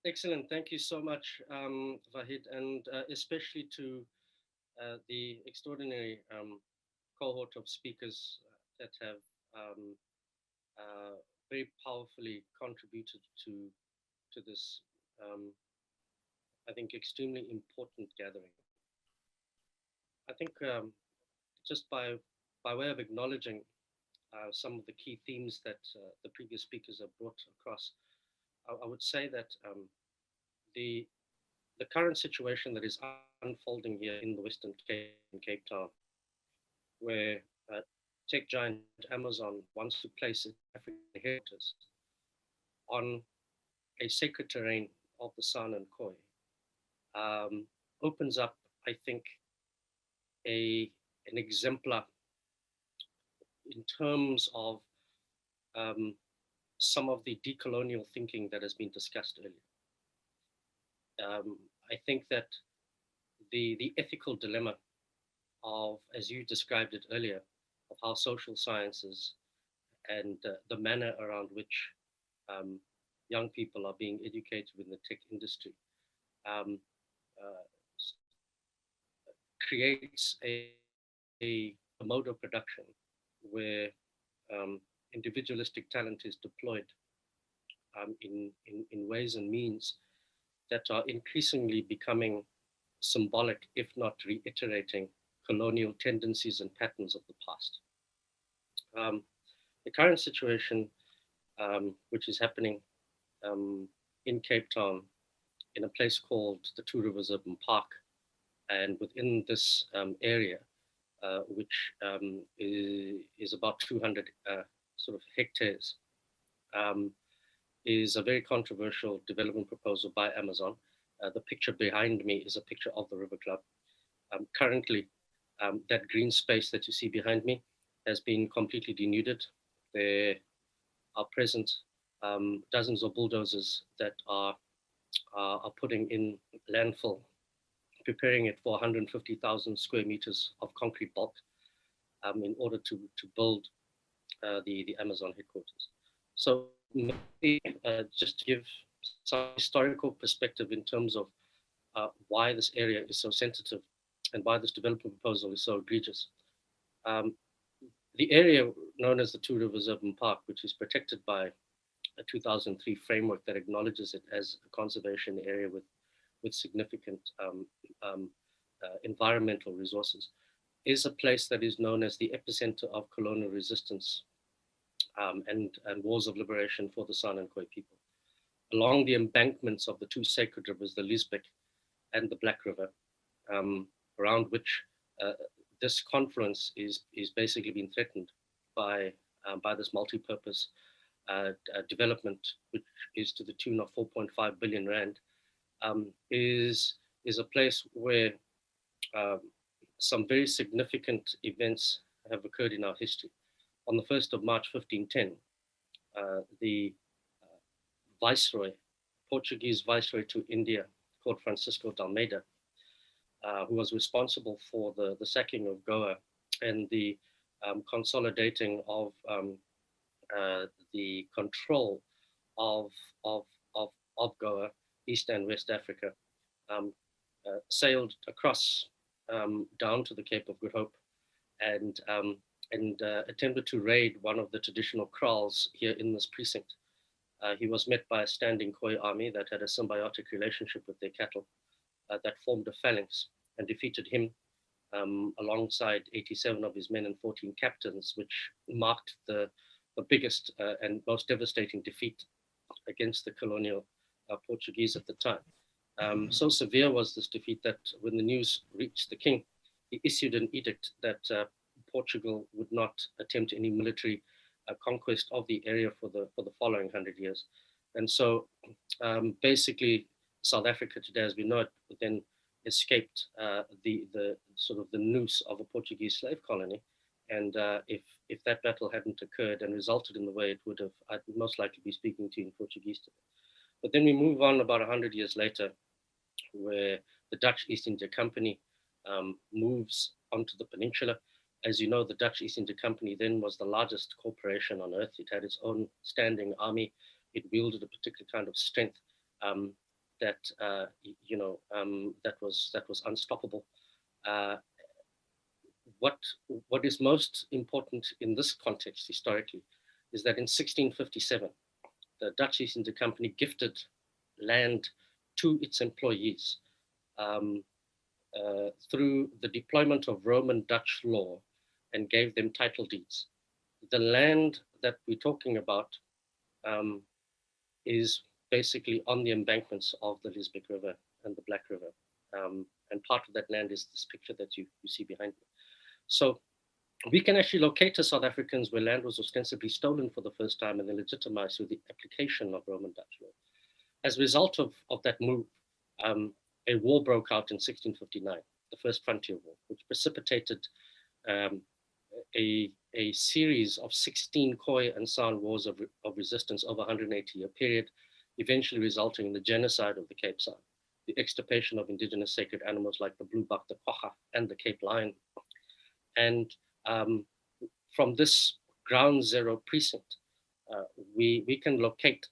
Excellent. Thank you so much, Vahid, and especially to the extraordinary cohort of speakers that have um, uh, very powerfully contributed to this, um, I think, extremely important gathering. I think just by way of acknowledging some of the key themes that the previous speakers have brought across, I would say that the the current situation that is unfolding here in the Western Cape, in Cape Town, where tech giant Amazon wants to place its African headquarters on a sacred terrain of the San and Khoi, opens up, I think, a an exemplar in terms of um, some of the decolonial thinking that has been discussed earlier. I think that the ethical dilemma of, as you described it earlier, of how social sciences and the manner around which um, young people are being educated in the tech industry um, uh, creates a mode of production where individualistic talent is deployed in ways and means that are increasingly becoming symbolic, if not reiterating, colonial tendencies and patterns of the past. Um, the current situation, which is happening um, in Cape Town, in a place called the Two Rivers Urban Park, and within this area, which is about 200 sort of hectares, um, is a very controversial development proposal by Amazon. The picture behind me is a picture of the River Club. Currently, that green space that you see behind me has been completely denuded. There are present dozens of bulldozers that are putting in landfill, preparing it for 150,000 square meters of concrete bulk in order to build the Amazon headquarters. So maybe just to give some historical perspective in terms of why this area is so sensitive and why this development proposal is so egregious. Um, the area known as the Two Rivers Urban Park, which is protected by a 2003 framework that acknowledges it as a conservation area with significant environmental resources, is a place that is known as the epicenter of colonial resistance and wars of liberation for the San and Khoi people. Along the embankments of the two sacred rivers, the Lisbek and the Black River, um, around which uh, this confluence is basically being threatened by this multi-purpose development, which is to the tune of 4.5 billion rand, is a place where um, some very significant events have occurred in our history. On the 1st of March 1510, the viceroy, Portuguese viceroy to India, called Francisco de Almeida, who was responsible for the sacking of Goa and the consolidating uh, the control of, of, of, of Goa, East and West Africa, um, sailed across down to the Cape of Good Hope and attempted to raid one of the traditional kraals here in this precinct. He was met by a standing Khoi army that had a symbiotic relationship with their cattle that formed a phalanx and defeated him alongside 87 of his men and 14 captains, which marked the biggest and most devastating defeat against the colonial Portuguese at the time. So severe was this defeat that when the news reached the king, he issued an edict that Portugal would not attempt any military conquest of the area for the following 100 years. And so basically, South Africa today, as we know it, then escaped the sort of the noose of a Portuguese slave colony. And if that battle hadn't occurred and resulted in the way it would have, I'd most likely be speaking to you in Portuguese today. But then we move on about 100 years later, where the Dutch East India Company moves onto the peninsula. As you know, the Dutch East India Company then was the largest corporation on earth. It had its own standing army. It wielded a particular kind of strength. Um, that that was unstoppable. Uh, what what is most important in this context historically is that in 1657, the Dutch East India Company gifted land to its employees um, through the deployment of Roman Dutch law and gave them title deeds. The land that we're talking about um, is basically on the embankments of the Lisbeth River and the Black River. And part of that land is this picture that you see behind me. So we can actually locate to South Africans where land was ostensibly stolen for the first time and then legitimized through the application of Roman Dutch law. As a result of that move, a war broke out in 1659, the First Frontier War, which precipitated um, a series of 16 Khoi and San wars of resistance over a 180-year period, eventually resulting in the genocide of the Cape San, the extirpation of indigenous sacred animals like the blue buck, the quagga, and the Cape lion. And from this ground zero precinct, we can locate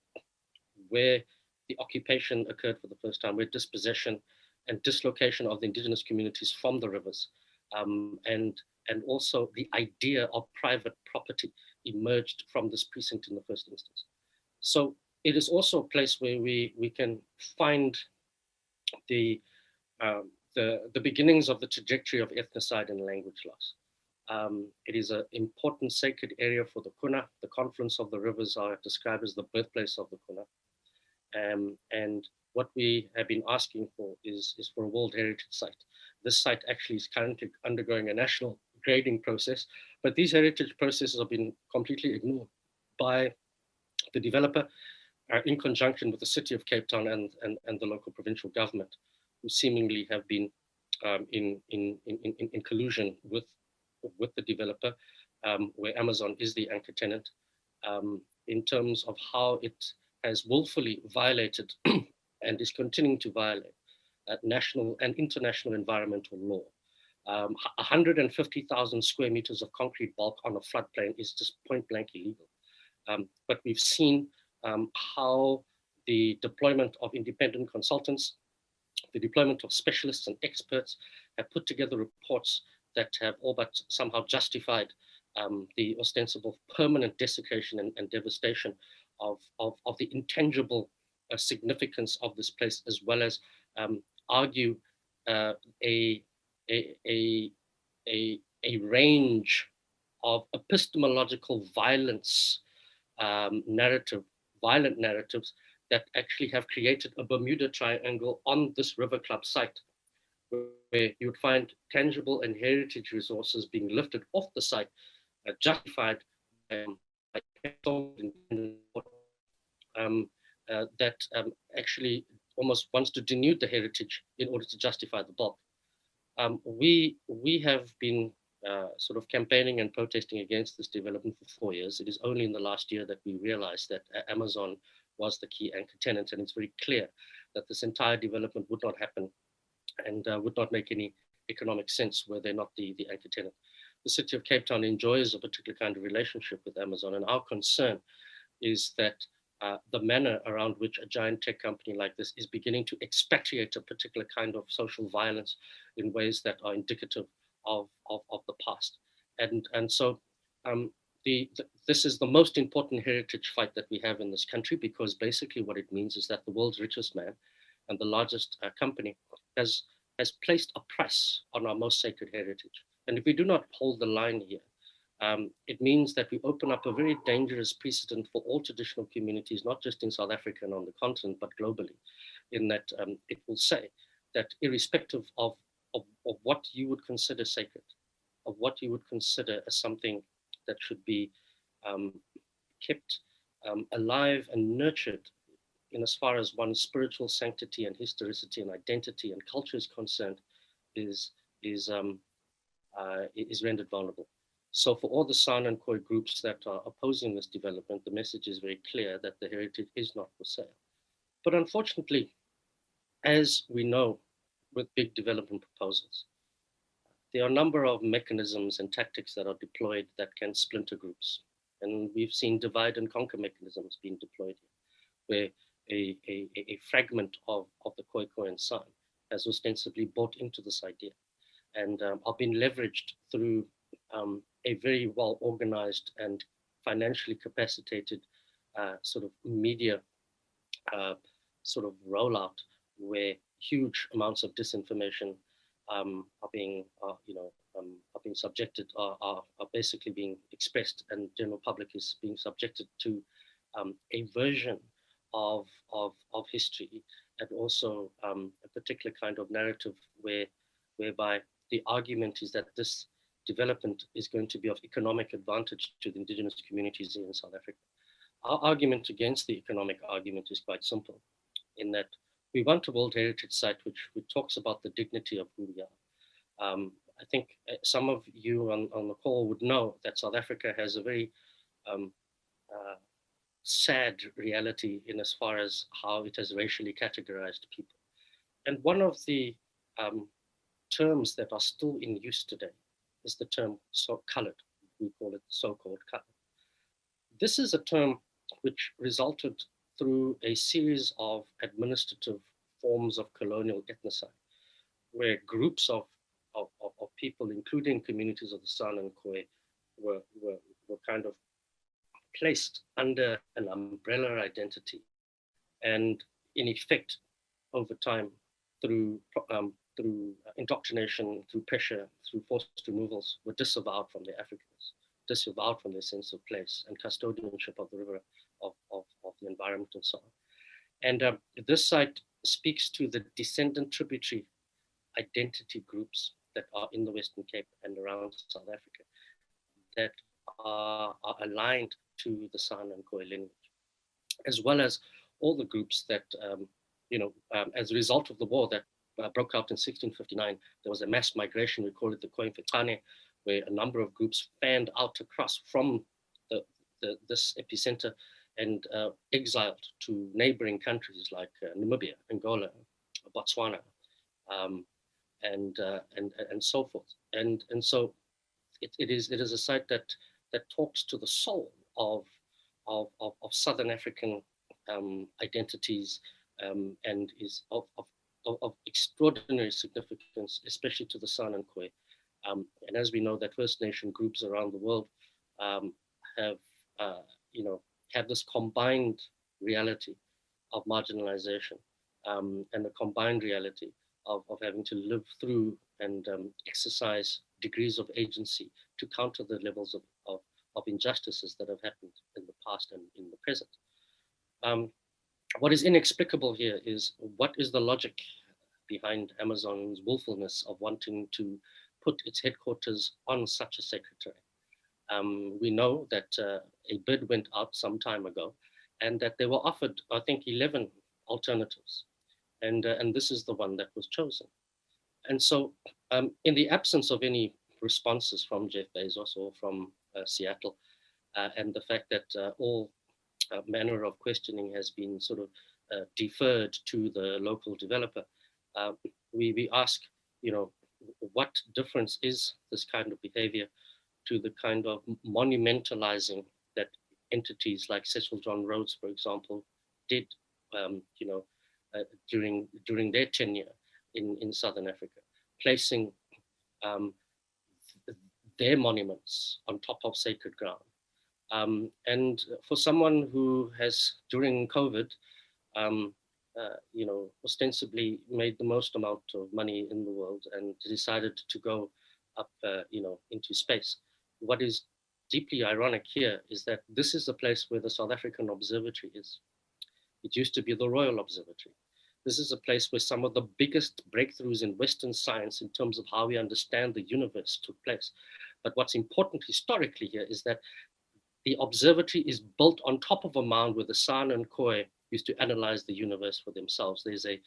where the occupation occurred for the first time, where dispossession and dislocation of the indigenous communities from the rivers, and also the idea of private property emerged from this precinct in the first instance. So it is also a place where we can find the beginnings of the trajectory of ethnocide and language loss. It is an important sacred area for the Kuna. The confluence of the rivers are described as the birthplace of the Kuna. And what we have been asking for is for a World Heritage Site. This site actually is currently undergoing a national grading process, but these heritage processes have been completely ignored by the developer in conjunction with the city of Cape Town and the local provincial government, who seemingly have been in collusion with the developer, where Amazon is the anchor tenant, in terms of how it has willfully violated and is continuing to violate national and international environmental law. 150,000 square meters of concrete bulk on a floodplain is just point blank illegal. But we've seen how the deployment of independent consultants, the deployment of specialists and experts have put together reports that have all but somehow justified the ostensible permanent desecration and devastation of the intangible significance of this place, as well as argue a range of epistemological violence violent narratives that actually have created a Bermuda Triangle on this River Club site, where you would find tangible and heritage resources being lifted off the site, justified by that actually almost wants to denude the heritage in order to justify the bulk. We have been sort of campaigning and protesting against this development for 4 years. It is only in the last year that we realized that Amazon was the key anchor tenant, and it's very clear that this entire development would not happen and would not make any economic sense were they not the anchor tenant. The city of Cape Town enjoys a particular kind of relationship with Amazon, and our concern is that the manner around which a giant tech company like this is beginning to expatriate a particular kind of social violence in ways that are indicative of the past. And so this is the most important heritage fight that we have in this country, because basically what it means is that the world's richest man and the largest company has placed a price on our most sacred heritage. And if we do not hold the line here, it means that we open up a very dangerous precedent for all traditional communities, not just in South Africa and on the continent, but globally, in that it will say that irrespective of what you would consider sacred, of what you would consider as something that should be kept alive and nurtured in as far as one's spiritual sanctity and historicity and identity and culture is concerned, is rendered vulnerable. So for all the San and Khoi groups that are opposing this development, the message is very clear that the heritage is not for sale. But unfortunately, as we know with big development proposals, there are a number of mechanisms and tactics that are deployed that can splinter groups. And we've seen divide and conquer mechanisms being deployed here, where a fragment of the Khoisan sign has ostensibly bought into this idea and are being leveraged through a very well organized and financially capacitated sort of media sort of rollout where huge amounts of disinformation are being subjected, are basically being expressed, and general public is being subjected to a version of history, and also a particular kind of narrative whereby the argument is that this development is going to be of economic advantage to the indigenous communities in South Africa. Our argument against the economic argument is quite simple, in that we want a World Heritage Site which talks about the dignity of who we are. I think some of you on the call would know that South Africa has a very sad reality in as far as how it has racially categorized people. And one of the terms that are still in use today is the term colored. We call it so-called colored. This is a term which resulted through a series of administrative forms of colonial ethnocide, where groups of people, including communities of the San and Khoi, were kind of placed under an umbrella identity, and in effect, over time, through indoctrination, through pressure, through forced removals, were disavowed from their Africans, disavowed from their sense of place and custodianship of the river, of the environment, and so on. And this site speaks to the descendant tributary identity groups that are in the Western Cape and around South Africa that are aligned to the San and Khoi lineage, as well as all the groups that, as a result of the war that broke out in 1659, there was a mass migration, we call it the Convenor, where a number of groups fanned out across from this epicenter and exiled to neighboring countries like Namibia, Angola, Botswana, and so forth. And so it is a site that talks to the soul of Southern African identities, and is of extraordinary significance, especially to the San and Khoi. And as we know, that First Nation groups around the world have this combined reality of marginalization, and the combined reality of having to live through and exercise degrees of agency to counter the levels of injustices that have happened in the past and in the present. What is inexplicable here is, what is the logic behind Amazon's willfulness of wanting to put its headquarters on such a sacred terrain? We know that a bid went out some time ago, and that they were offered, I think, 11 alternatives. And this is the one that was chosen. And so in the absence of any responses from Jeff Bezos or from Seattle, and the fact that all manner of questioning has been sort of deferred to the local developer, we ask, what difference is this kind of behavior to the kind of monumentalizing that entities like Cecil John Rhodes, for example, did, during their tenure in Southern Africa, placing their monuments on top of sacred ground. And for someone who has, during COVID, ostensibly made the most amount of money in the world and decided to go up, into space, what is deeply ironic here is that this is the place where the South African Observatory is. It used to be the Royal Observatory. This is a place where some of the biggest breakthroughs in Western science in terms of how we understand the universe took place. But what's important historically here is that the observatory is built on top of a mound where the San and Khoi used to analyze the universe for themselves. There's a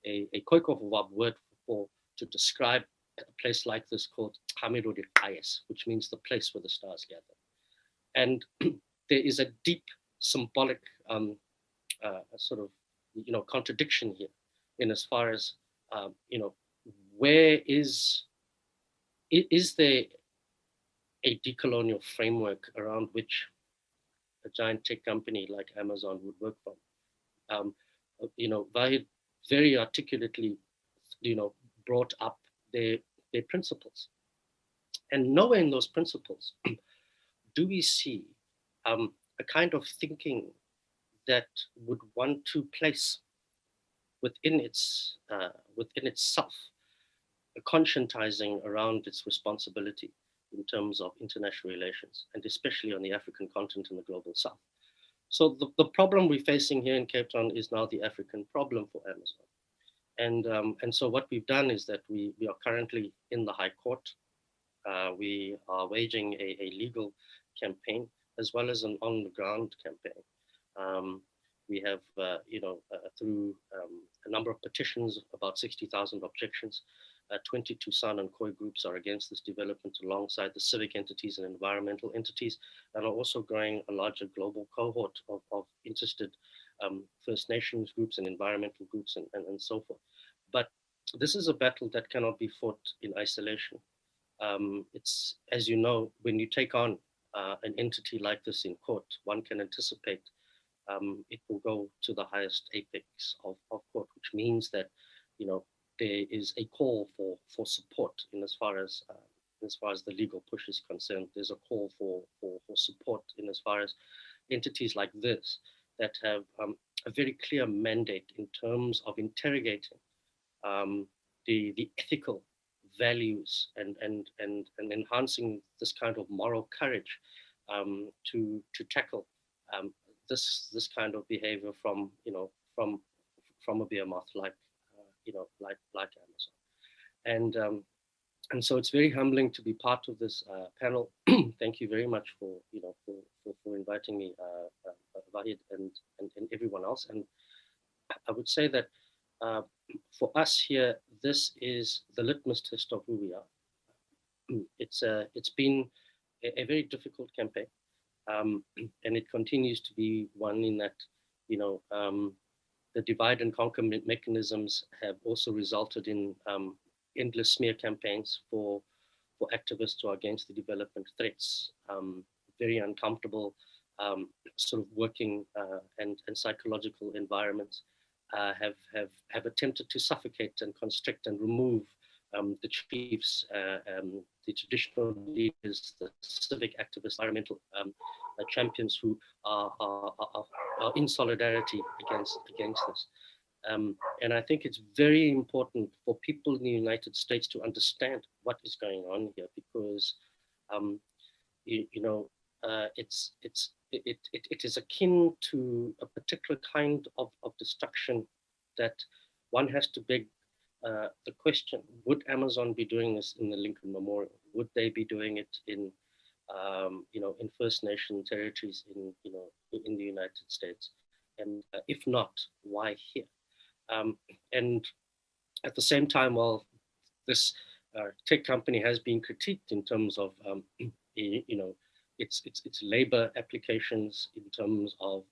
Khoisan word to describe a place like this called Kayes, which means the place where the stars gather. And there is a deep symbolic contradiction here, in as far as, where is there a decolonial framework around which a giant tech company like Amazon would work from? Wahid very articulately, brought up their principles. And nowhere in those principles do we see a kind of thinking that would want to place within itself a conscientizing around its responsibility in terms of international relations, and especially on the African continent and the global south. So the problem we're facing here in Cape Town is now the African problem for Amazon. And so what we've done is that we are currently in the High Court. We are waging a legal campaign as well as an on-the-ground campaign. We have, through a number of petitions, about 60,000 objections. 22 San and Khoi groups are against this development alongside the civic entities and environmental entities, and are also growing a larger global cohort of interested First Nations groups and environmental groups and so forth. But this is a battle that cannot be fought in isolation. It's, as you know, when you take on an entity like this in court, one can anticipate it will go to the highest apex of court, which means that, there is a call for support in as far as the legal push is concerned. There's a call for support in as far as entities like this that have a very clear mandate in terms of interrogating the ethical values and enhancing this kind of moral courage to tackle this kind of behavior from a behemoth like Amazon. And so it's very humbling to be part of this panel. Thank you very much for inviting me, Wahid, and everyone else. And I would say that for us here, this is the litmus test of who we are. It's been a very difficult campaign, and it continues to be one in that the divide and conquer mechanisms have also resulted in endless smear campaigns for activists who are against the development threats, very uncomfortable sort of working and psychological environments have attempted to suffocate and constrict and remove the chiefs, the traditional leaders, the civic activists, environmental champions who are in solidarity against this. And I think it's very important for people in the United States to understand what is going on here, because it is akin to a particular kind of destruction that one has to beg the question: would Amazon be doing this in the Lincoln Memorial? Would they be doing it in in First Nation territories in the United States? And if not, why here? And at the same time, while this tech company has been critiqued in terms of its labor applications, in terms of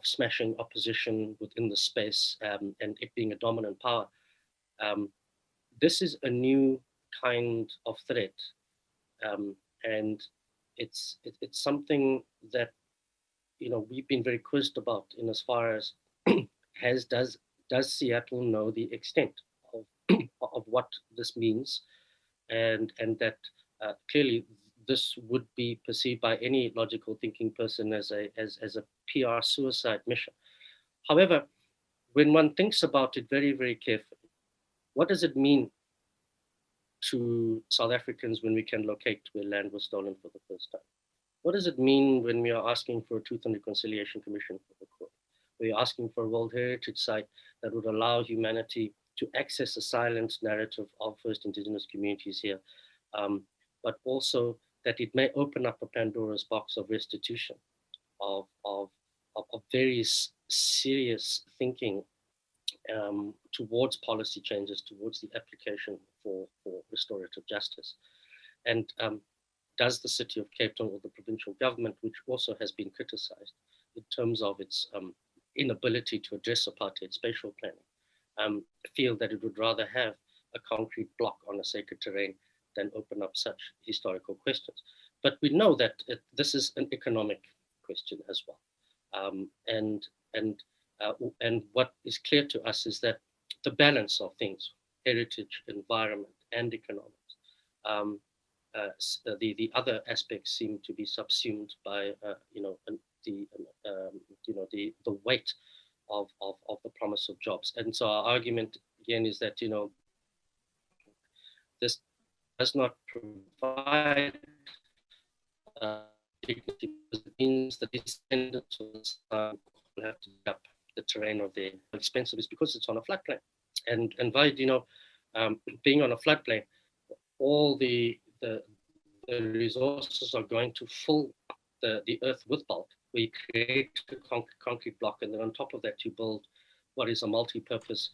smashing opposition within the space, and it being a dominant power, this is a new kind of threat, and it's something that we've been very quizzed about in as far as does Seattle know the extent of what this means, and that clearly this would be perceived by any logical thinking person as a PR suicide mission. However, when one thinks about it very, very carefully, what does it mean to South Africans when we can locate where land was stolen for the first time? What does it mean when we are asking for a Truth and Reconciliation Commission for the Khoi? We're asking for a World Heritage Site that would allow humanity to access a silent narrative of first Indigenous communities here, but also that it may open up a Pandora's box of restitution, of very serious thinking towards policy changes, towards the application for restorative justice. And does the city of Cape Town, or the provincial government, which also has been criticized in terms of its inability to address apartheid spatial planning, feel that it would rather have a concrete block on a sacred terrain than open up such historical questions? But we know that this is an economic question as well. And And what is clear to us is that the balance of things, heritage, environment, and economics, the other aspects seem to be subsumed by the the weight of the promise of jobs. And so our argument again is that this does not provide dignity, because it means that descendants will have to dig up the terrain of their expensive is because it's on a floodplain. And by being on a floodplain, all the resources are going to fill the earth with bulk. We create a concrete block, and then on top of that, you build what is a multi-purpose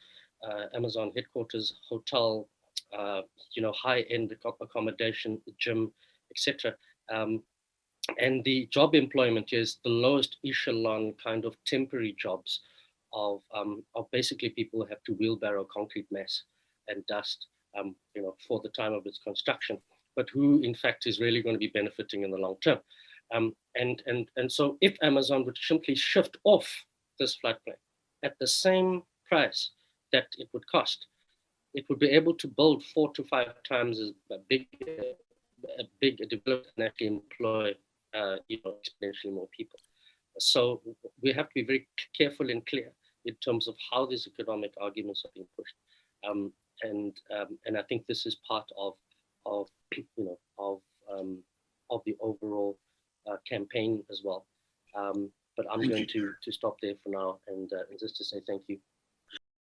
Amazon headquarters, hotel, high-end accommodation, gym, etc. And the job employment is the lowest echelon kind of temporary jobs of basically people who have to wheelbarrow concrete mass and dust, for the time of its construction, but who in fact is really going to be benefiting in the long term. And so if Amazon would simply shift off this floodplain at the same price that it would cost, it would be able to build 4 to 5 times as big a development and actually employ exponentially more people. So we have to be very careful and clear in terms of how these economic arguments are being pushed, and I think this is part of the overall campaign as well. But I'm going to stop there for now, and just to say thank you